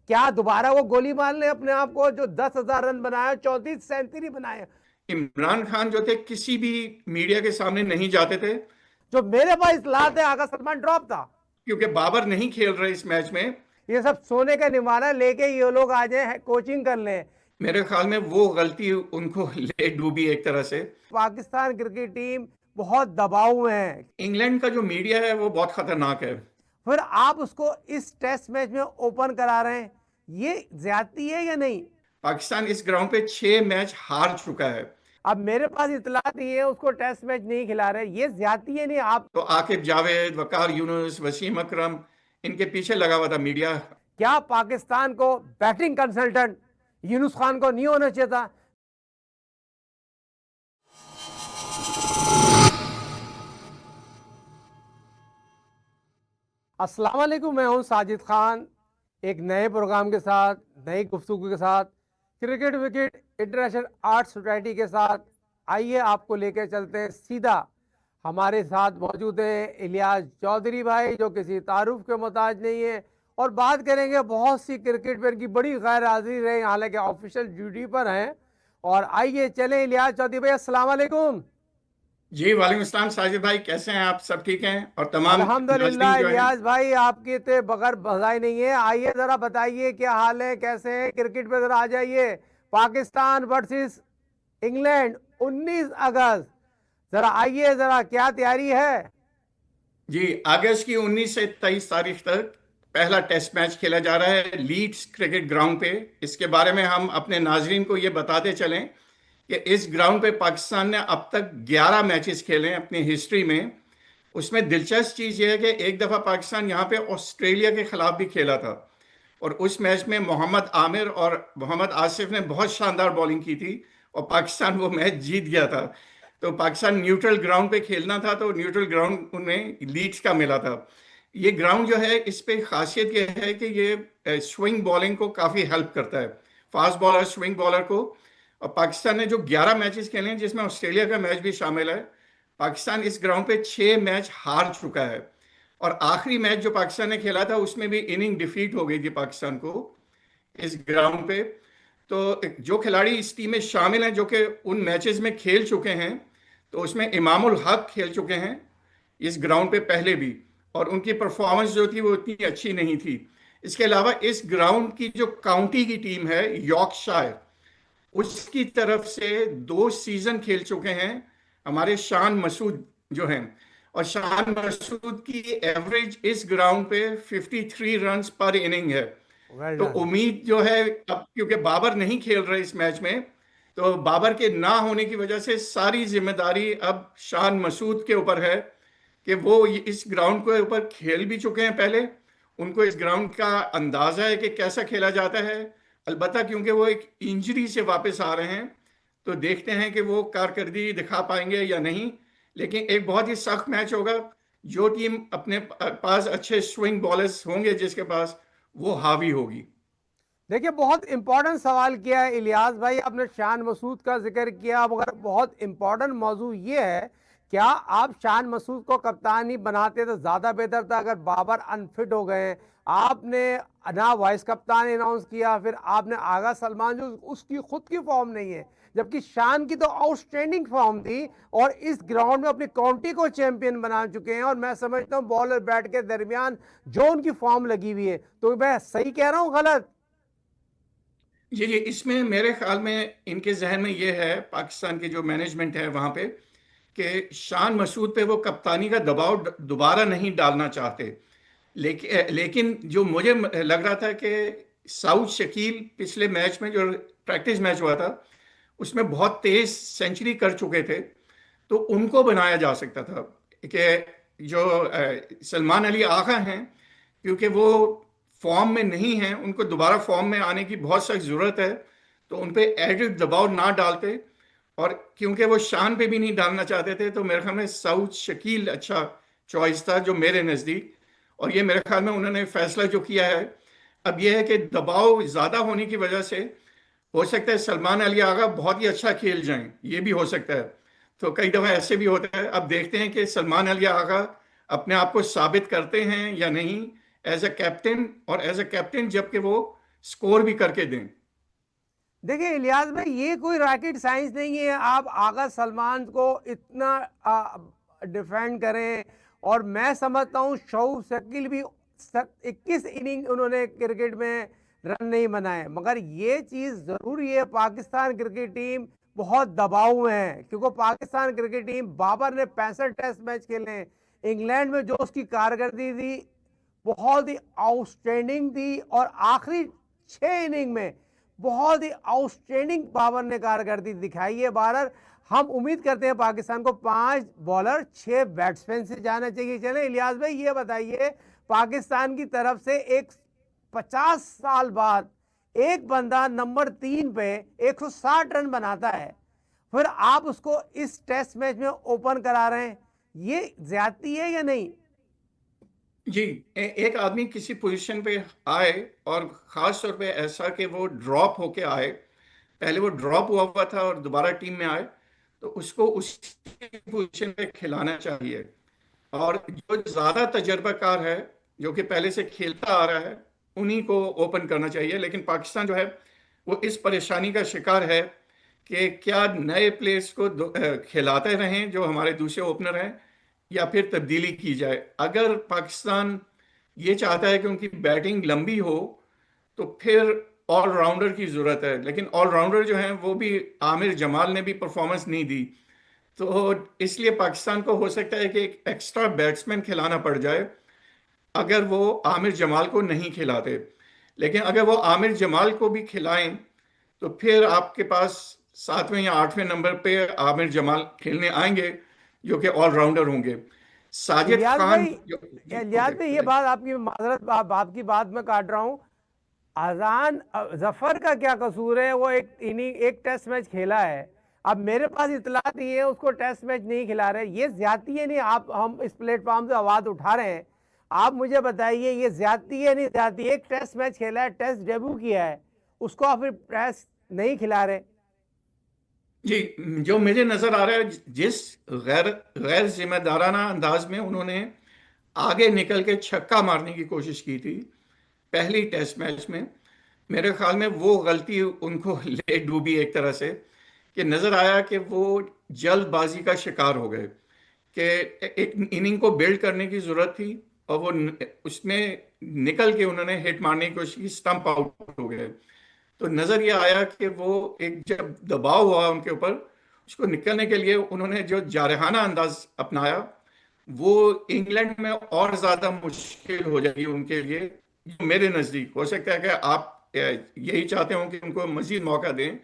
क्या दोबारा वो गोली मार ले अपने आप को? जो 10,000 रन बनाया, 34 सेंचुरी बनाए। इमरान खान जो थे किसी भी मीडिया के सामने नहीं जाते थे, जो मेरे पास इतला थे, आगा सलमान ड्रॉप था। क्योंकि बाबर नहीं खेल रहे इस मैच में। ये सब सोने का निवाना लेके ये लोग आ जाए, कोचिंग कर ले। मेरे ख्याल में वो गलती उनको ले डूबी एक तरह से। पाकिस्तान क्रिकेट टीम बहुत दबाव में है। इंग्लैंड का जो मीडिया है वो बहुत खतरनाक है। फिर आप उसको इस टेस्ट मैच में ओपन करा रहे हैं, ये ज्यादती है या नहीं? पाकिस्तान इस ग्राउंड पे 6 मैच हार चुका है। अब मेरे पास इतला दी है उसको टेस्ट मैच नहीं खिला रहे, ये ज्यादती है नहीं आप? तो आकिब जावेद, वकार यूनुस, वसीम अकरम, इनके पीछे लगा हुआ था मीडिया। क्या पाकिस्तान को बैटिंग कंसल्टेंट यूनुस खान को नहीं होना चाहिए था? अस्सलाम वालेकुम, मैं हूं साजिद खान, एक नए प्रोग्राम के साथ, नई गुफ्तगू के साथ, cricket wicket international art society के साथ। आइए आपको लेकर चलते हैं सीधा। हमारे साथ मौजूद है इलियास चौधरी भाई, जो किसी तारुफ के मोहताज नहीं है, और बात करेंगे बहुत सी क्रिकेट पर की बड़ी गैर हाजिरी रहे, हालांकि ऑफिशियल ड्यूटी पर हैं। और आइए चले इलियास चौधरी भाई, अस्सलाम वालेकुम। जी वालेकुम अस्सलाम साजिद भाई, कैसे हैं आप? सब ठीक हैं? और तमाम अल्हम्दुलिल्लाह नाज़रीन जो हैं। इलियास भाई, आपके ते बगैर बधाई नहीं है। आइए जरा बताइए क्या हाल है, कैसे है क्रिकेट पे, जरा आ जाइए। पाकिस्तान वर्सेस इंग्लैंड 19 अगस्त, जरा आइए, जरा क्या तैयारी है? जी, अगस्त की 19 से 23 तारीख तक पहला टेस्ट मैच खेला जा रहा है लीड्स क्रिकेट ग्राउंड पे। इसके बारे में हम अपने नाजरीन को ये बताते चलें कि इस ग्राउंड पे पाकिस्तान ने अब तक 11 मैचेस खेले हैं अपनी हिस्ट्री में। उसमें दिलचस्प चीज़ ये है कि एक दफ़ा पाकिस्तान यहाँ पे ऑस्ट्रेलिया के खिलाफ भी खेला था, और उस मैच में मोहम्मद आमिर और मोहम्मद आसिफ ने बहुत शानदार बॉलिंग की थी और पाकिस्तान वो मैच जीत गया था। तो पाकिस्तान न्यूट्रल ग्राउंड पे खेलना था, तो न्यूट्रल ग्राउंड उन्हें लीड्स का मिला था। ये ग्राउंड जो है, इस पे खासियत ये है कि ये स्विंग बॉलिंग को काफ़ी हेल्प करता है, फास्ट बॉलर, स्विंग बॉलर को। और पाकिस्तान ने जो 11 मैचेस खेले हैं, जिसमें ऑस्ट्रेलिया का मैच भी शामिल है, पाकिस्तान इस ग्राउंड पे 6 मैच हार चुका है। और आखिरी मैच जो पाकिस्तान ने खेला था उसमें भी इनिंग डिफीट हो गई थी पाकिस्तान को इस ग्राउंड पे। तो जो खिलाड़ी इस टीम में शामिल हैं जो कि उन मैचेस में खेल चुके हैं, तो उसमें इमामुल हक खेल चुके हैं इस ग्राउंड पे पहले भी, और उनकी परफॉर्मेंस जो थी वो इतनी अच्छी नहीं थी। इसके अलावा इस ग्राउंड की जो काउंटी की टीम है यॉर्कशायर, उसकी तरफ से 2 सीजन खेल चुके हैं हमारे शान मसूद जो हैं। और शान मसूद की एवरेज इस ग्राउंड पे 53 रन्स पर इनिंग है। वेल तो डन। उम्मीद जो है, अब क्योंकि बाबर नहीं खेल रहे इस मैच में, तो बाबर के ना होने की वजह से सारी जिम्मेदारी अब शान मसूद के ऊपर है कि वो इस ग्राउंड के ऊपर खेल भी चुके हैं पहले। उनको इस ग्राउंड का अंदाजा है कि कैसा खेला जाता है। अलबत्ता क्योंकि वो एक इंजरी से वापस आ रहे हैं, तो देखते हैं कि वो कारकर्दगी दिखा पाएंगे या नहीं। लेकिन एक बहुत ही सख्त मैच होगा। जो टीम अपने पास अच्छे स्विंग बॉलर्स होंगे, जिसके पास, वो हावी होगी। देखिए, बहुत इंपॉर्टेंट सवाल किया है इलियास भाई, आपने शान मसूद का जिक्र किया, मगर बहुत इंपॉर्टेंट मौजू ये है, क्या आप शान मसूद को कप्तान ही बनाते तो ज्यादा बेहतर था? अगर बाबर अनफिट हो गए, आपने ना वाइस कप्तान अनाउंस किया, फिर आपने आगा सलमान, जो उसकी खुद की फॉर्म नहीं है, जबकि शान की तो आउटस्टैंडिंग फॉर्म थी, और इस ग्राउंड में अपनी काउंटी को चैंपियन बना चुके हैं, और मैं समझता हूं बॉलर बैट के दरमियान जो उनकी फॉर्म लगी हुई है, तो मैं सही कह रहा हूं गलत? ये इसमें मेरे ख्याल में इनके जहन में ये है, पाकिस्तान की जो मैनेजमेंट है वहां पे, कि शान मसूद पे वो कप्तानी का दबाव दोबारा नहीं डालना चाहते। लेकिन जो मुझे लग रहा था कि साउथ शकील पिछले मैच में जो प्रैक्टिस मैच हुआ था, उसमें बहुत तेज सेंचुरी कर चुके थे, तो उनको बनाया जा सकता था। कि जो सलमान अली आगा हैं, क्योंकि वो फॉर्म में नहीं हैं, उनको दोबारा फॉर्म में आने की बहुत सख्त ज़रूरत है, तो उन पे एडिड दबाव ना डालते। और क्योंकि वो शान पे भी नहीं डालना चाहते थे, तो मेरे ख्याल में साउथ शकील अच्छा चॉइस था जो मेरे नज़दीक। और ये मेरे ख्याल में उन्होंने फैसला जो किया है, अब यह है कि दबाव ज़्यादा होने की वजह से हो सकता है सलमान अली आगा बहुत ही अच्छा खेल जाएं, ये भी हो सकता है। तो कई दफ़ा ऐसे भी होता है। अब देखते हैं कि सलमान अली आगा अपने आप को साबित करते हैं या नहीं एज ए कैप्टन, और एज ए कैप्टन जबकि वो स्कोर भी करके दें। देखिए इलियास भाई, ये कोई रॉकेट साइंस नहीं है आप आगा सलमान को इतना डिफेंड करें। और मैं समझता हूँ शौफ शकील भी 21 इनिंग उन्होंने क्रिकेट में रन नहीं बनाए, मगर ये चीज जरूरी है पाकिस्तान क्रिकेट टीम बहुत दबाव में है, क्योंकि पाकिस्तान क्रिकेट टीम, बाबर ने 65 टेस्ट मैच खेले हैं, इंग्लैंड में जो उसकी कारकर्दगी थी बहुत ही आउटस्टैंडिंग थी, और आखिरी 6 इनिंग में बहुत ही आउटस्टैंडिंग बाबर ने कारकर्दगी दिखाई है। बारर हम उम्मीद करते हैं पाकिस्तान को 5 बॉलर 6 बैट्समैन से जाना चाहिए। चले इलियास भाई, ये बताइए पाकिस्तान की तरफ से एक 50 साल बाद एक बंदा नंबर 3 पे 160 रन बनाता है, फिर आप उसको इस टेस्ट मैच में ओपन करा रहे हैं, ये ज्यादती है या नहीं? जी, एक आदमी किसी पोजीशन पे आए, और खास तौर पे ऐसा कि वो ड्रॉप होके आए, पहले वो ड्रॉप हुआ था और दोबारा टीम में आए, तो उसको उसी पोजीशन पे खिलाना चाहिए। और जो ज्यादा तजर्बाकार है, जो कि पहले से खेलता आ रहा है, उन्हीं को ओपन करना चाहिए। लेकिन पाकिस्तान जो है वो इस परेशानी का शिकार है कि क्या नए प्लेयर्स को खिलाते रहें जो हमारे दूसरे ओपनर हैं, या फिर तब्दीली की जाए। अगर पाकिस्तान ये चाहता है कि उनकी बैटिंग लंबी हो, तो फिर ऑलराउंडर की जरूरत है। लेकिन ऑलराउंडर जो हैं वो भी, आमिर जमाल ने भी परफॉर्मेंस नहीं दी, तो इसलिए पाकिस्तान को हो सकता है कि एक एक्स्ट्रा बैट्समैन खिलाना पड़ जाए अगर वो आमिर जमाल को नहीं खिलाते। लेकिन अगर वो आमिर जमाल को भी खिलाएं, तो फिर आपके पास 7वें या 8वें नंबर पे आमिर जमाल खेलने आएंगे, जो कि ऑलराउंडर होंगे। साजिद इलियास खान भाई, इलियास भाई ये बात आपकी, माजरत आपकी बात में काट रहा हूं, अजान जफर का क्या कसूर है? वो एक इनिंग एक टेस्ट मैच खेला है, अब मेरे पास इतला नहीं है उसको टेस्ट मैच नहीं खिला रहे, ये ज्यादती है नहीं? आप, हम इस प्लेटफॉर्म से आवाज उठा रहे हैं, आप मुझे बताइए ये ज्यादती है नहीं ज्यादती? एक टेस्ट मैच खेला है, टेस्ट डेब्यू किया है, उसको आप फिर टेस्ट नहीं खिला रहे। जी, जो मुझे नजर आ रहा है, जिस गैर गैर जिम्मेदाराना अंदाज में उन्होंने आगे निकल के छक्का मारने की कोशिश की थी पहली टेस्ट मैच में, मेरे ख्याल में वो गलती उनको ले डूबी एक तरह से, कि नजर आया कि वो जल्दबाजी का शिकार हो गए, कि एक इनिंग को बिल्ड करने की जरूरत थी, और वो उसमें निकल के उन्होंने हिट मारने की कोशिश की, स्टंप आउट हो गए। तो नजर ये आया कि वो एक जब दबाव हुआ उनके ऊपर, उसको निकलने के लिए उन्होंने जो जारहाना अंदाज अपनाया, वो इंग्लैंड में और ज्यादा मुश्किल हो जाएगी उनके लिए। जो मेरे नजदीक, हो सकता है कि आप यही चाहते हो कि उनको मजीद मौका दें,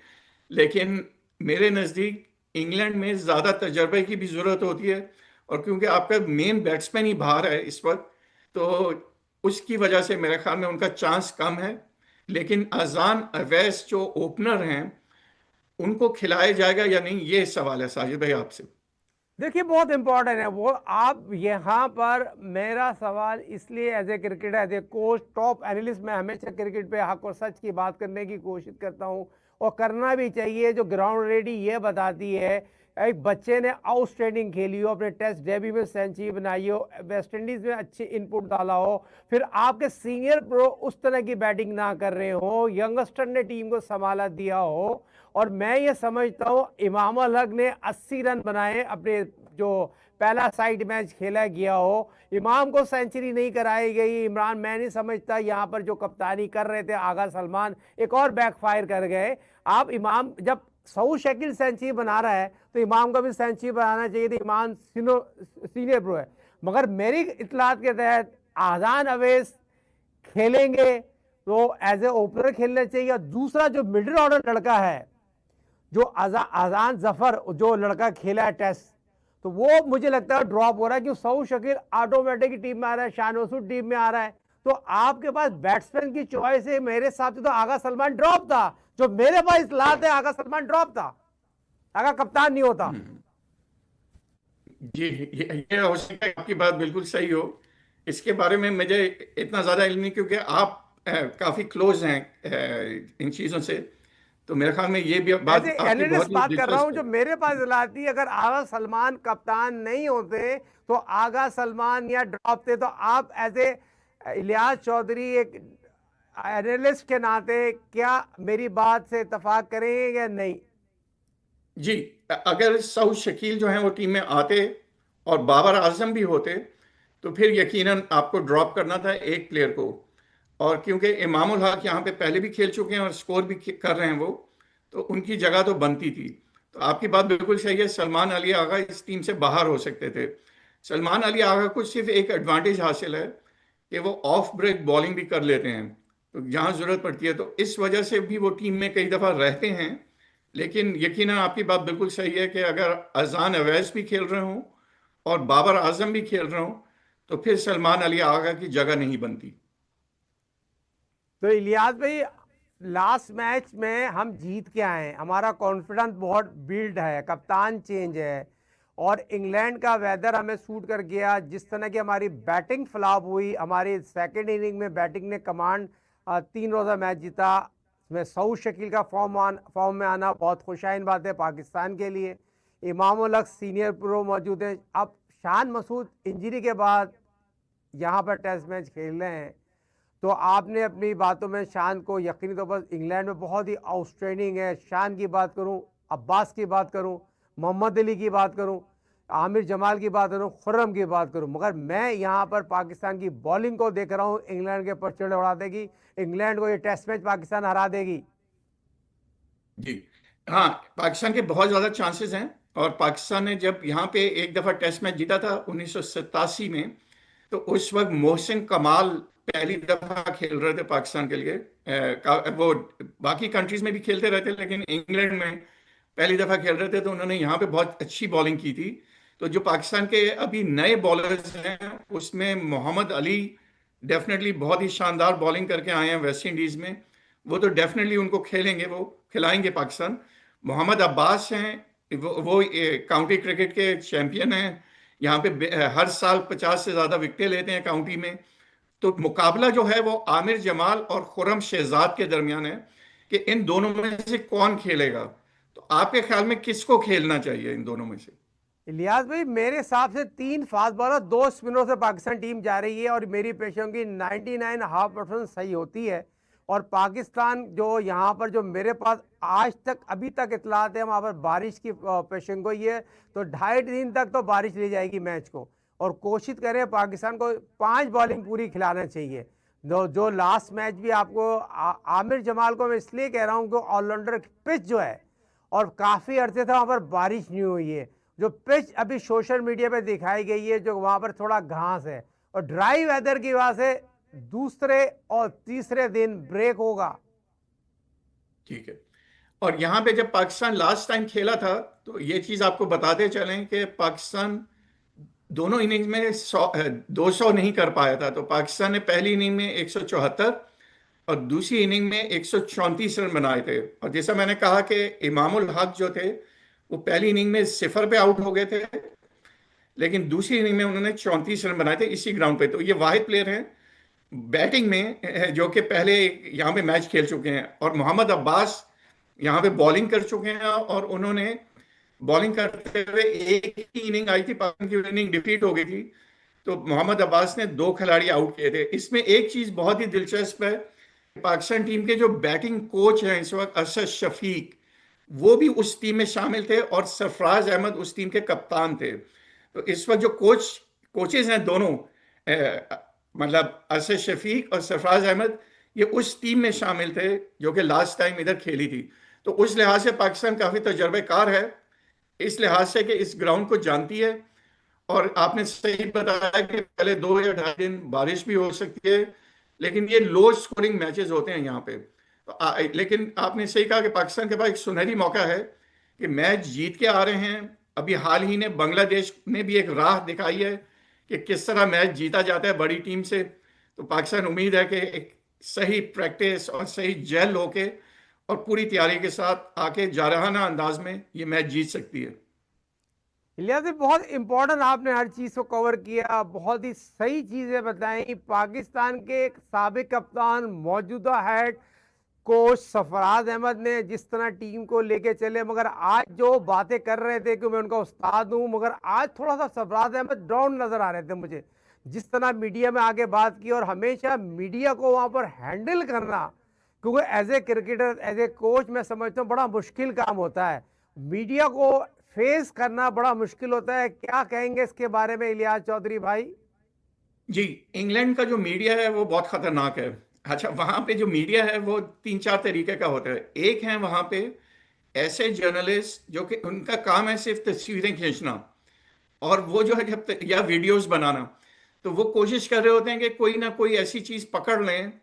लेकिन मेरे नजदीक इंग्लैंड में ज्यादा तजर्बे की भी जरूरत होती है। और क्योंकि आपका मेन बैट्समैन ही बाहर है इस वक्त, तो उसकी वजह से मेरे ख्याल में उनका चांस कम है। लेकिन अजान अवैस जो ओपनर हैं, उनको खिलाया जाएगा या नहीं, ये सवाल है साजिद भाई आपसे। देखिए बहुत इंपॉर्टेंट है वो, आप यहाँ पर, मेरा सवाल इसलिए as a cricketer, as a coach, top analyst, मैं हमेशा क्रिकेट पे हक और सच की बात करने की कोशिश करता हूँ, और करना भी चाहिए। जो ग्राउंड रेडी ये बताती है, एक बच्चे ने आउटस्टैंडिंग खेली हो, अपने टेस्ट डेब्यू में सेंचुरी बनाई हो, वेस्ट इंडीज में अच्छी इनपुट डाला हो, फिर आपके सीनियर प्रो उस तरह की बैटिंग ना कर रहे हो, यंगस्टर ने टीम को संभाला दिया हो, और मैं ये समझता हूँ इमाम अल हक ने 80 रन बनाए अपने जो पहला साइड मैच खेला गया हो, इमाम को सेंचुरी नहीं कराई गई। इमरान, मैं नहीं समझता यहाँ पर जो कप्तानी कर रहे थे आगा सलमान, एक और बैकफायर कर गए। आप इमाम, जब सऊद शकील सेंचुरी बना रहा है तो इमाम को भी सेंचुरी बनाना चाहिए थी, इमाम सीनियर प्रो है। मगर मेरी इतलात के तहत आजान अवैस खेलेंगे तो एज ए ओपनर खेलना चाहिए। और दूसरा जो मिडिल ऑर्डर लड़का है, जो अजान जफर जो लड़का खेला है टेस्ट, तो वो मुझे लगता है ड्रॉप हो रहा है, क्योंकि सऊद शकील ऑटोमेटिक टीम में आ रहा है, शान मसूद टीम में आ रहा है, तो आपके पास बैट्समैन की चॉइस है। मेरे हिसाब से तो आगा सलमान ड्रॉप था, जो मेरे पास इतलात है आगा सलमान ड्रॉप था, आगा कप्तान नहीं होता। जी, ये हो सकता है आपकी बात बिल्कुल सही हो। इसके बारे में मुझे इतना ज्यादा इल्म नहीं, क्योंकि आप काफी क्लोज हैं इन चीजों से। तो मेरे ख्याल में ये भी एज ए बात आपकी बहुत एनालिस्ट ही बात कर रहा हूं, दिलचस्प है। जो मेरे पास इतलात थी, अगर आगा सलमान कप्तान नहीं होते तो आगा सलमान या ड्रॉप थे, तो आप एज ए इलियास चौधरी एक एनालिस्ट के नाते क्या मेरी बात से इत्तेफाक करेंगे या नहीं? जी, अगर सऊद शकील जो हैं वो टीम में आते और बाबर आजम भी होते तो फिर यकीनन आपको ड्रॉप करना था एक प्लेयर को। और क्योंकि इमामुल हक यहाँ पे पहले भी खेल चुके हैं और स्कोर भी कर रहे हैं वो, तो उनकी जगह तो बनती थी। तो आपकी बात बिल्कुल सही है, सलमान अली आगा इस टीम से बाहर हो सकते थे। सलमान अली आगा को सिर्फ एक एडवांटेज हासिल है कि वो ऑफ ब्रेक बॉलिंग भी कर लेते हैं, तो जहाँ ज़रूरत पड़ती है तो इस वजह से भी वो टीम में कई दफ़ा रहते हैं। लेकिन यकीनन आपकी बात बिल्कुल सही है कि अगर अजान अवैस भी खेल रहे हों और बाबर आजम भी खेल रहे हों तो फिर सलमान अली आगा की जगह नहीं बनती। तो इलियास भाई, लास्ट मैच में हम जीत के आए हैं, हमारा कॉन्फिडेंस बहुत बिल्ड है, कप्तान चेंज है और इंग्लैंड का वेदर हमें सूट कर गया। जिस तरह की हमारी बैटिंग फ्लॉप हुई, हमारी सेकंड इनिंग में बैटिंग ने कमांड 3 रोज़ा मैच जीता। इसमें सऊद शकील का फॉर्म में आना बहुत खुशाइन बात है पाकिस्तान के लिए। इमाम उल हक सीनियर प्रो मौजूद है। अब शान मसूद इंजरी के बाद यहाँ पर टेस्ट मैच खेल रहे हैं, तो आपने अपनी बातों में शान को यकीनी तौर पर इंग्लैंड में बहुत ही आउटस्टैंडिंग है। शान की बात करूं, अब्बास की बात करूं, मोहम्मद अली की बात करूं, आमिर जमाल की बात करूं, खुर्रम की बात करूं, मगर मैं यहां पर पाकिस्तान की बॉलिंग को देख रहा हूं। इंग्लैंड के परचड़े उड़ा देगी, इंग्लैंड को ये टेस्ट मैच पाकिस्तान हरा देगी। जी हाँ, पाकिस्तान के बहुत ज़्यादा चांसेस हैं। और पाकिस्तान ने जब यहाँ पे एक दफ़ा टेस्ट मैच जीता था 1987 में, तो उस वक्त मोहसिन कमाल पहली दफ़ा खेल रहे थे पाकिस्तान के लिए। वो बाकी कंट्रीज में भी खेलते रहते लेकिन इंग्लैंड में पहली दफ़ा खेल रहे थे, तो उन्होंने यहाँ पे बहुत अच्छी बॉलिंग की थी। तो जो पाकिस्तान के अभी नए बॉलर्स हैं उसमें मोहम्मद अली डेफिनेटली बहुत ही शानदार बॉलिंग करके आए हैं वेस्ट इंडीज़ में। वो तो डेफिनेटली उनको खेलेंगे, वो खिलाएंगे पाकिस्तान। मोहम्मद अब्बास हैं, वो काउंटी क्रिकेट के चैंपियन हैं। यहाँ पे हर साल 50 से ज़्यादा विकेटें लेते हैं काउंटी में। तो मुकाबला जो है वो आमिर जमाल और खुर्रम शहजाद के दरमियान है कि इन दोनों में से कौन खेलेगा। तो आपके ख्याल में किसको खेलना चाहिए इन दोनों में से? इलियास भाई, मेरे हिसाब से 3 फास्ट बॉलर 2 स्पिनर से पाकिस्तान टीम जा रही है और मेरी पेशों की 99.5% सही होती है। और पाकिस्तान जो यहाँ पर जो मेरे पास आज तक अभी तक इतलात है, वहाँ पर बारिश की पेशेंग गोई है, तो 2.5 दिन तक तो बारिश ले जाएगी मैच को। और कोशिश करें पाकिस्तान को 5 बॉलिंग पूरी खिलाना चाहिए। जो लास्ट मैच भी आपको आमिर जमाल को मैं इसलिए कह रहा हूँ कि ऑलराउंडर पिच जो है, और काफ़ी अरसे से वहाँ पर बारिश नहीं हुई है। जो पिच अभी सोशल मीडिया पे दिखाई गई है, जो वहाँ पर थोड़ा घास है और ड्राई वेदर की वजह से दूसरे और तीसरे दिन ब्रेक होगा। ठीक है। और यहाँ पे जब पाकिस्तान लास्ट टाइम खेला था तो ये चीज़ आपको बताते चलें कि पाकिस्तान दोनों इनिंग्स में 200 नहीं कर पाया था। तो पाकिस्तान ने पहली इनिंग में 174 और दूसरी इनिंग में 134 रन बनाए थे। और जैसा मैंने कहा कि इमामुल हक जो थे वो पहली इनिंग में 0 पे आउट हो गए थे, लेकिन दूसरी इनिंग में उन्होंने 34 रन बनाए थे इसी ग्राउंड पे। तो ये वाहिद प्लेयर हैं बैटिंग में जो कि पहले यहाँ पे मैच खेल चुके हैं। और मोहम्मद अब्बास यहाँ पे बॉलिंग कर चुके हैं और उन्होंने बॉलिंग करते हुए एक ही इनिंग आई थी, पाकिस्तान की इनिंग डिफीट हो गई थी, तो मोहम्मद अब्बास ने 2 खिलाड़ी आउट किए थे। इसमें एक चीज बहुत ही दिलचस्प है, पाकिस्तान टीम के जो बैटिंग कोच हैं इस वक्त अरशद शफीक, वो भी उस टीम में शामिल थे और सरफराज अहमद उस टीम के कप्तान थे। तो इस वक्त जो कोचेज हैं दोनों, मतलब अरशद शफीक और सरफराज अहमद, ये उस टीम में शामिल थे जो कि लास्ट टाइम इधर खेली थी। तो उस लिहाज से पाकिस्तान काफी तजर्बेकार है, इस लिहाज से कि इस ग्राउंड को जानती है। और आपने सही बताया कि पहले 2 या 2.5 दिन बारिश भी हो सकती है, लेकिन ये लो स्कोरिंग मैचेस होते हैं यहाँ पे। तो लेकिन आपने सही कहा कि पाकिस्तान के पास एक सुनहरी मौका है कि मैच जीत के आ रहे हैं। अभी हाल ही ने बांग्लादेश ने भी एक राह दिखाई है कि किस तरह मैच जीता जाता है बड़ी टीम से। तो पाकिस्तान उम्मीद है कि एक सही प्रैक्टिस और सही जेल होके और पूरी तैयारी के साथ आके जारहाना अंदाज में ये मैच जीत सकती है। इलियास जी, बहुत इंपॉर्टेंट आपने हर चीज़ को कवर किया, बहुत ही सही चीज़ें बताई। पाकिस्तान के एक साबिक कप्तान, मौजूदा हेड कोच सरफराज अहमद ने जिस तरह टीम को लेके चले, मगर आज जो बातें कर रहे थे कि मैं उनका उस्ताद हूं, मगर आज थोड़ा सा सरफराज अहमद डाउन नजर आ रहे थे मुझे। जिस तरह मीडिया में आगे बात की, और हमेशा मीडिया को वहां पर हैंडल करना, क्योंकि as a cricketer, as a coach, मैं समझता हूँ बड़ा मुश्किल काम होता है। मीडिया को फेस करना बड़ा मुश्किल होता है। क्या कहेंगे इसके बारे में इलियास चौधरी भाई? जी, इंग्लैंड का जो मीडिया है वो बहुत खतरनाक है। अच्छा, वहां पे जो मीडिया है वो तीन चार तरीके का होता है। एक है वहां पे ऐसे जर्नलिस्ट जो कि उनका काम है सिर्फ तस्वीरें खींचना, और वो जो है या वीडियोस बनाना, तो वो कोशिश कर रहे होते हैं कि कोई ना कोई ऐसी चीज पकड़ लें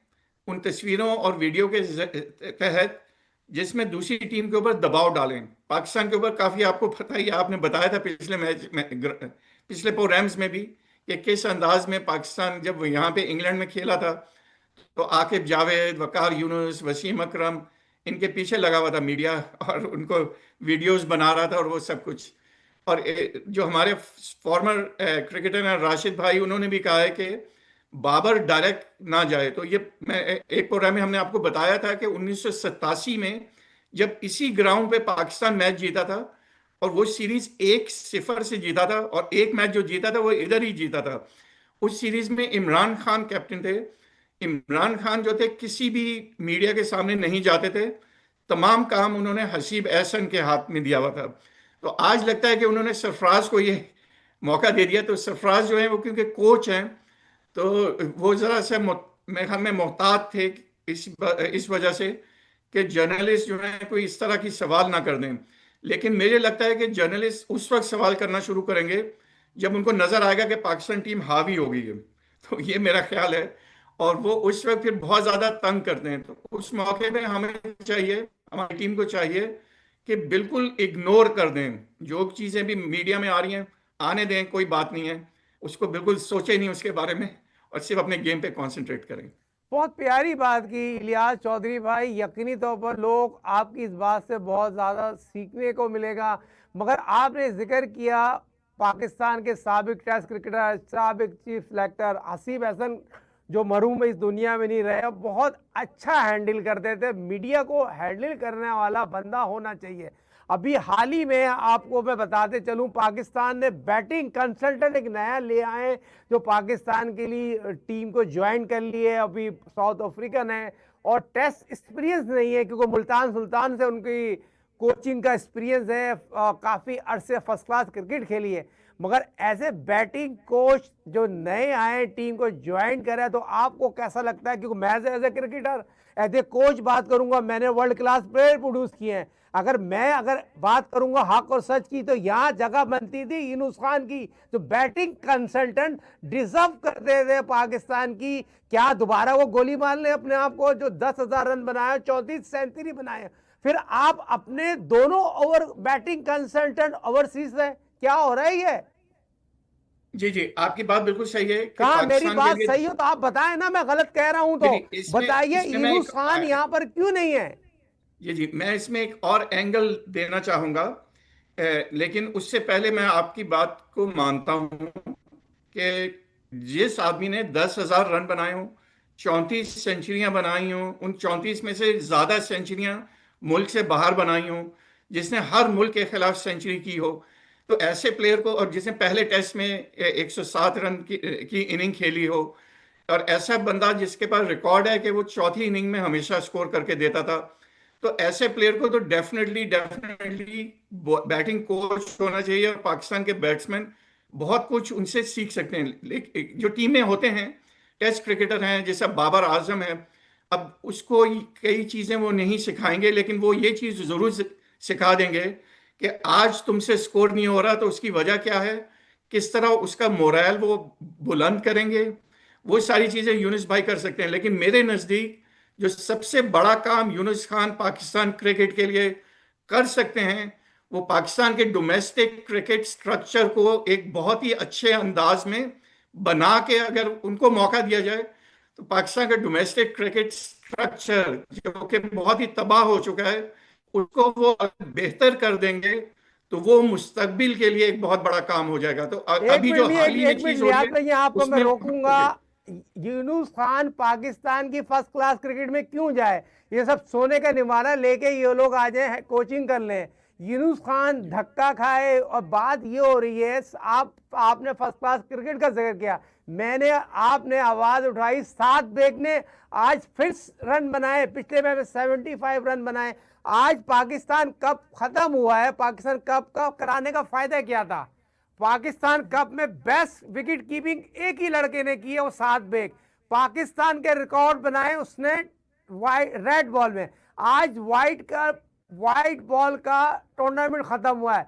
उन तस्वीरों और वीडियो के तहत जिसमें दूसरी टीम के ऊपर दबाव डालें। पाकिस्तान के ऊपर काफी, आपको पता ही है, आपने बताया था पिछले मैच में, पिछले प्रोग्राम्स में भी, कि किस अंदाज में पाकिस्तान जब यहाँ पे इंग्लैंड में खेला था तो आकिब जावेद, वकार यूनुस, वसीम अकरम, इनके पीछे लगा हुआ था मीडिया, और उनको वीडियोस बना रहा था और वो सब कुछ। और जो हमारे फॉर्मर क्रिकेटर हैं राशिद भाई, उन्होंने भी कहा है कि बाबर डायरेक्ट ना जाए। तो ये मैं एक प्रोग्राम में हमने आपको बताया था कि 1987 में जब इसी ग्राउंड पे पाकिस्तान मैच जीता था, और वो सीरीज 1-0 से जीता था, और एक मैच जो जीता था वो इधर ही जीता था। उस सीरीज में इमरान खान कैप्टन थे। इमरान खान जो थे किसी भी मीडिया के सामने नहीं जाते थे, तमाम काम उन्होंने हसीब एहसन के हाथ में दिया हुआ था। तो आज लगता है कि उन्होंने सरफराज को ये मौका दे दिया। तो सरफराज जो है वो क्योंकि कोच हैं, तो वो जरा सा मेरे ख्याल में मोहतात थे इस वजह से कि जर्नलिस्ट जो है कोई इस तरह की सवाल ना कर दें। लेकिन मुझे लगता है कि जर्नलिस्ट उस वक्त सवाल करना शुरू करेंगे जब उनको नजर आएगा कि पाकिस्तान टीम हावी हो गई है। तो ये मेरा ख्याल है, और वो उस वक्त फिर बहुत ज्यादा तंग करते हैं। तो उस मौके पे हमें चाहिए, हमारी टीम को चाहिए कि बिल्कुल इग्नोर कर दें जो चीजें भी मीडिया में आ रही हैं, आने दें, कोई बात नहीं है, उसको बिल्कुल सोचे नहीं उसके बारे में, और सिर्फ अपने गेम पे कंसंट्रेट करें। बहुत प्यारी बात की इलियास चौधरी भाई। यकीनी तौर पर लोग आपकी इस बात से बहुत ज़्यादा सीखने को मिलेगा। मगर आपने जिक्र किया पाकिस्तान के साबिक टेस्ट क्रिकेटर, साबिक चीफ सेलेक्टर हसीब एहसन, जो मरूम इस दुनिया में नहीं रहे, बहुत अच्छा हैंडल करते थे। मीडिया को हैंडल करने वाला बंदा होना चाहिए। अभी हाल ही में आपको मैं बताते चलूं, पाकिस्तान ने बैटिंग कंसल्टेंट एक नया ले आए जो पाकिस्तान के लिए टीम को ज्वाइन कर लिए। अभी साउथ अफ्रीकन है और टेस्ट एक्सपीरियंस नहीं है, क्योंकि मुल्तान सुल्तान से उनकी कोचिंग का एक्सपीरियंस है, काफ़ी अरसे फर्स्ट क्लास क्रिकेट खेली है। मगर एज ए बैटिंग कोच जो नए आए टीम को ज्वाइन करे, तो आपको कैसा लगता है? क्योंकि मैं as a cricketer, as a coach बात करूंगा, मैंने वर्ल्ड क्लास प्लेयर प्रोड्यूस किए हैं। अगर बात करूंगा हक और सच की, तो यहाँ जगह बनती थी यूनुस खान की, जो बैटिंग कंसल्टेंट डिजर्व करते थे पाकिस्तान की। क्या दोबारा वो गोली मार ले अपने आप को? जो 10,000 रन बनाया, 34 सेंचुरी बनाए, फिर आप अपने दोनों ओवर बैटिंग कंसल्टेंट ओवरसीज है। क्या हो रहा है ये? जी जी, आपकी बात बिल्कुल सही है कि कहा मेरी पाकिस्तान के बात लिए। सही हो तो आप बताएं ना, मैं गलत कह रहा हूं जी तो जी, इसमें बताइए, इसमें मैं यूनुस खान यहां पर क्यों नहीं है? जी जी, मैं इसमें एक और एंगल देना चाहूंगा। लेकिन उससे पहले मैं आपकी बात को मानता हूं कि जिस आदमी ने 10,000 रन बनाए हों, 34 सेंचुरियां बनाई हों, उन 34 में से ज्यादा सेंचुरियां मुल्क से बाहर बनाई हों, जिसने हर मुल्क के खिलाफ सेंचुरी की हो, तो ऐसे प्लेयर को, और जिसने पहले टेस्ट में 107 रन की इनिंग खेली हो, और ऐसा बंदा जिसके पास रिकॉर्ड है कि वो चौथी इनिंग में हमेशा स्कोर करके देता था, तो ऐसे प्लेयर को तो डेफिनेटली डेफिनेटली बैटिंग कोच होना चाहिए। और पाकिस्तान के बैट्समैन बहुत कुछ उनसे सीख सकते हैं। लेकिन जो टीम में होते हैं, टेस्ट क्रिकेटर हैं, जैसा बाबर आजम है, अब उसको कई चीजें वो नहीं सिखाएंगे, लेकिन वो ये चीज जरूर सिखा देंगे कि आज तुमसे स्कोर नहीं हो रहा तो उसकी वजह क्या है, किस तरह उसका मोरल वो बुलंद करेंगे। वो सारी चीजें यूनुस भाई कर सकते हैं। लेकिन मेरे नजदीक जो सबसे बड़ा काम यूनुस खान पाकिस्तान क्रिकेट के लिए कर सकते हैं, वो पाकिस्तान के डोमेस्टिक क्रिकेट स्ट्रक्चर को एक बहुत ही अच्छे अंदाज में बना के, अगर उनको मौका दिया जाए, तो पाकिस्तान का डोमेस्टिक क्रिकेट स्ट्रक्चर जो कि बहुत ही तबाह हो चुका है, उसको वो बेहतर कर देंगे, तो वो मुस्तकबिल के लिए एक बहुत बड़ा काम हो जाएगा। तो अभी जो हाल ही में एक मिनट चीज हो रही लिहाज है में यहाँ आपको मैं उसमें। रोकूंगा। यूनुस खान पाकिस्तान की फर्स्ट क्लास क्रिकेट में क्यों जाए? ये सब सोने का निवाला लेके ये लोग आ जाए कोचिंग कर लें, यूनुस खान धक्का खाए। और बात ये हो रही है, आपने फर्स्ट क्लास क्रिकेट का जिक्र किया, आपने आवाज उठाई, सात बेग ने आज फिर रन बनाए, पिछले मैच में 75 रन बनाए। आज पाकिस्तान कप खत्म हुआ है, पाकिस्तान कप का कराने का फायदा क्या था? पाकिस्तान कप में बेस्ट विकेट कीपिंग एक ही लड़के ने की है, वो सात बेग। पाकिस्तान के रिकॉर्ड बनाए उसने रेड बॉल में। आज व्हाइट बॉल का टूर्नामेंट खत्म हुआ है,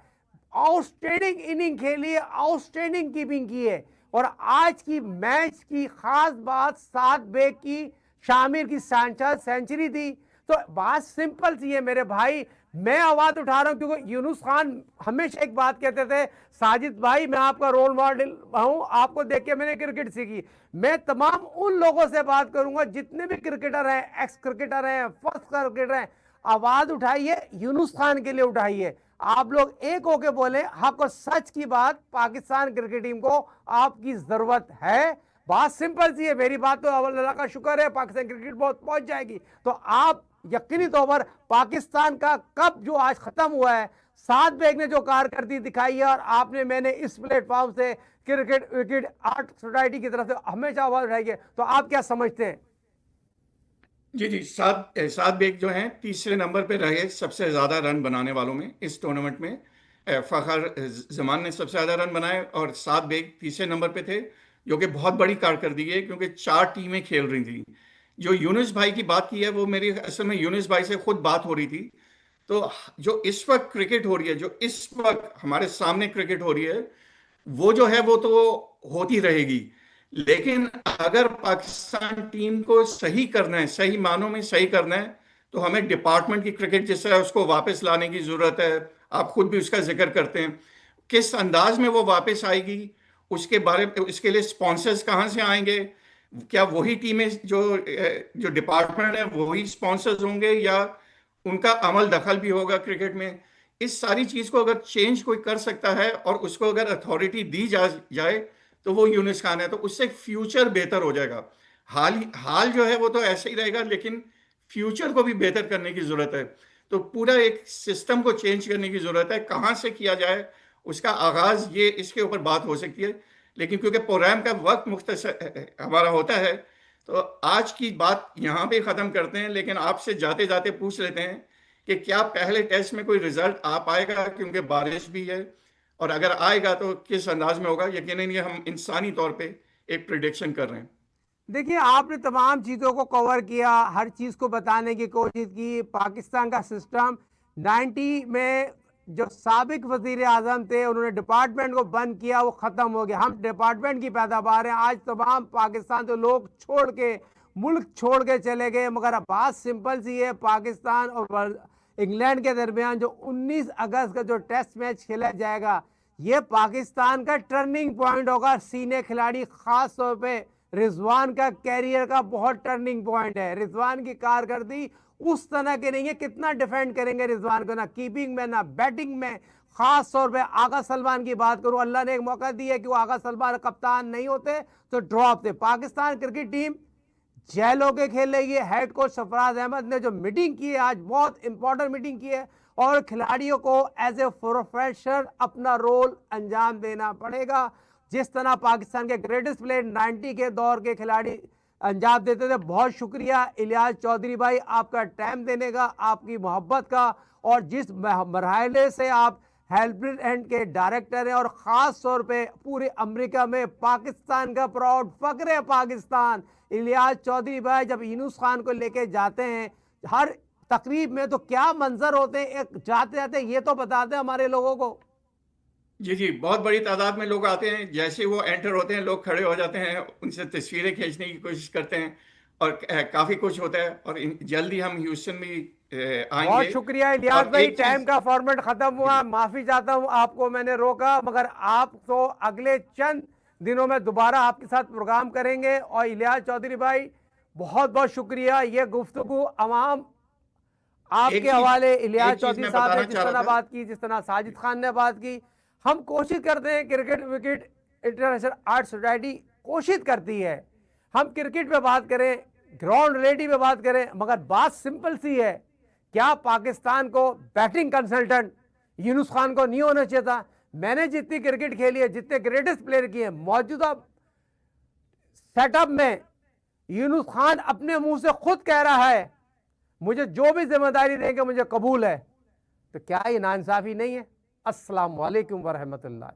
आउटस्टैंडिंग इनिंग खेली है, आउटस्टैंडिंग कीपिंग की है। और आज की मैच की खास बात सात बेग की शामिर की सेंचुरी थी। तो बात सिंपल सी है मेरे भाई, मैं आवाज उठा रहा हूं क्योंकि यूनुस खान हमेशा एक बात कहते थे, साजिद भाई मैं आपका रोल मॉडल हूं, आपको देख के मैंने क्रिकेट सीखी। मैं तमाम उन लोगों से बात करूंगा जितने भी क्रिकेटर हैं, एक्स क्रिकेटर हैं, फर्स्ट क्रिकेटर हैं, आवाज उठाइए, यूनुस खान के लिए उठाइए। आप लोग एक होके बोले, आपको सच की बात, पाकिस्तान क्रिकेट टीम को आपकी जरूरत है। बात सिंपल सी है, मेरी बात तो अल्लाह का शुक्र है पाकिस्तान क्रिकेट बहुत पहुंच जाएगी। तो आप यकीनी तौर पर पाकिस्तान का कप जो आज खत्म हुआ है, सात बेग ने जो कारकर्दगी दिखाई है, और मैंने इस प्लेटफॉर्म से क्रिकेट विकेट आर्ट सोसाइटी की तरफ से हमेशा आवाज उठाई है। तो आप क्या समझते हैं? जी, सात बेग जो हैं तीसरे नंबर पे रहे सबसे ज़्यादा रन बनाने वालों में इस टूर्नामेंट में। फ़खर जमान ने सबसे ज़्यादा रन बनाए और सात बेग तीसरे नंबर पे थे, जो कि बहुत बड़ी कारकर्दगी है क्योंकि चार टीमें खेल रही थी। जो यूनुस भाई की बात की है वो मेरी असल में यूनुस भाई से खुद बात हो रही थी। तो जो इस वक्त क्रिकेट हो रही है, जो इस वक्त हमारे सामने क्रिकेट हो रही है, वो जो है वो तो होती रहेगी। लेकिन अगर पाकिस्तान टीम को सही करना है, सही मानों में सही करना है, तो हमें डिपार्टमेंट की क्रिकेट जिस तरह उसको वापस लाने की जरूरत है। आप खुद भी उसका जिक्र करते हैं, किस अंदाज में वो वापस आएगी, उसके बारे में, इसके लिए स्पॉन्सर्स कहाँ से आएंगे, क्या वही टीमें जो डिपार्टमेंट है वही स्पॉन्सर्स होंगे या उनका अमल दखल भी होगा क्रिकेट में। इस सारी चीज को अगर चेंज कोई कर सकता है और उसको अगर अथॉरिटी दी जाए तो वो यूनुस खान है, तो उससे फ्यूचर बेहतर हो जाएगा। हाल जो है वो तो ऐसे ही रहेगा, लेकिन फ्यूचर को भी बेहतर करने की जरूरत है। तो पूरा एक सिस्टम को चेंज करने की जरूरत है। कहाँ से किया जाए उसका आगाज, ये इसके ऊपर बात हो सकती है। लेकिन क्योंकि प्रोग्राम का वक्त मुख्तसर हमारा होता है, तो आज की बात यहाँ पे ख़त्म करते हैं। लेकिन आपसे जाते जाते पूछ लेते हैं कि क्या पहले टेस्ट में कोई रिजल्ट आ पाएगा, क्योंकि बारिश भी है, और अगर आएगा तो किस अंदाज में होगा। यकीनन ये हम इंसानी तौर पे एक प्रिडिक्शन कर रहे हैं। देखिए, आपने तमाम चीज़ों को कवर किया, हर चीज़ को बताने की कोशिश की। पाकिस्तान का सिस्टम 90 में जो साबिक वजीर आजम थे, उन्होंने डिपार्टमेंट को बंद किया, वो ख़त्म हो गया। हम डिपार्टमेंट की पैदावार हैं। आज तमाम पाकिस्तान तो लोग छोड़ के, मुल्क छोड़ के चले गए। मगर अब बात सिंपल सी है, पाकिस्तान और इंग्लैंड के दरमियान जो 19 अगस्त का जो टेस्ट मैच खेला जाएगा, ये पाकिस्तान का टर्निंग पॉइंट होगा। सीनियर खिलाड़ी, खास तौर पे रिजवान का कैरियर का बहुत टर्निंग पॉइंट है। रिजवान की कारकर्दगी उस तरह के नहीं है, कितना डिफेंड करेंगे रिजवान को, ना कीपिंग में ना बैटिंग में। खास तौर पे आगा सलमान की बात करूं, अल्लाह ने एक मौका दिया कि वो आगा सलमान कप्तान नहीं होते तो ड्रॉप थे। पाकिस्तान क्रिकेट टीम जैल होके खेल रही है। हेड कोच सरफराज अहमद ने जो मीटिंग की है आज, बहुत इंपॉर्टेंट मीटिंग की है, और खिलाड़ियों को एज ए प्रोफेशनल अपना रोल अंजाम देना पड़ेगा। जिस तरह पाकिस्तान के ग्रेटेस्ट प्लेयर 90 के दौर के खिलाड़ी अंजाम देते थे। बहुत शुक्रिया इलियास चौधरी भाई, आपका टाइम देने का, आपकी मोहब्बत का, और जिस मरहले से आप हेल्प एंड के डायरेक्टर हैं, और ख़ास तौर पे पूरे अमेरिका में पाकिस्तान का प्राउड फख्र है पाकिस्तान। इलियास चौधरी भाई जब यूनुस खान को लेके जाते हैं हर तकरीब में, तो क्या मंजर होते हैं, एक जाते जाते ये तो बताते हैं हमारे लोगों को। जी, बहुत बड़ी तादाद में लोग आते हैं। जैसे वो एंटर होते हैं, लोग खड़े हो जाते हैं, उनसे तस्वीरें खींचने की कोशिश करते हैं, और काफ़ी कुछ होता है। और जल्दी हम ह्यूस्टन में बहुत आएंगे। शुक्रिया इलियास और भाई, एक टाइम चीज, का फॉर्मेट खत्म हुआ, माफी चाहता हूं आपको मैंने रोका, मगर आप तो अगले चंद दिनों में दोबारा आपके साथ प्रोग्राम करेंगे। और इलियास चौधरी भाई, बहुत बहुत शुक्रिया। ये गुफ्तगू अवाम एक आपके चीज हवाले। इलियास एक चीज चौधरी मैं साहब ने बताना जिस चाह रहा तरह था। बात की, जिस तरह साजिद खान ने बात की, हम कोशिश करते हैं, cricket wicket international art society कोशिश करती है, हम क्रिकेट पे बात करें, ग्राउंड रियलिटी पे बात करें, मगर बात सिंपल सी है, क्या पाकिस्तान को बैटिंग कंसल्टेंट यूनुस खान को नहीं होना चाहिए था। मैंने जितनी क्रिकेट खेली है, जितने ग्रेटेस्ट प्लेयर किए हैं, मौजूदा सेटअप में यूनुस खान अपने मुंह से खुद कह रहा है मुझे जो भी जिम्मेदारी देंगे मुझे कबूल है, तो क्या ये नाइंसाफी नहीं है? अस्सलाम वालेकुम वरहमतुल्लाह।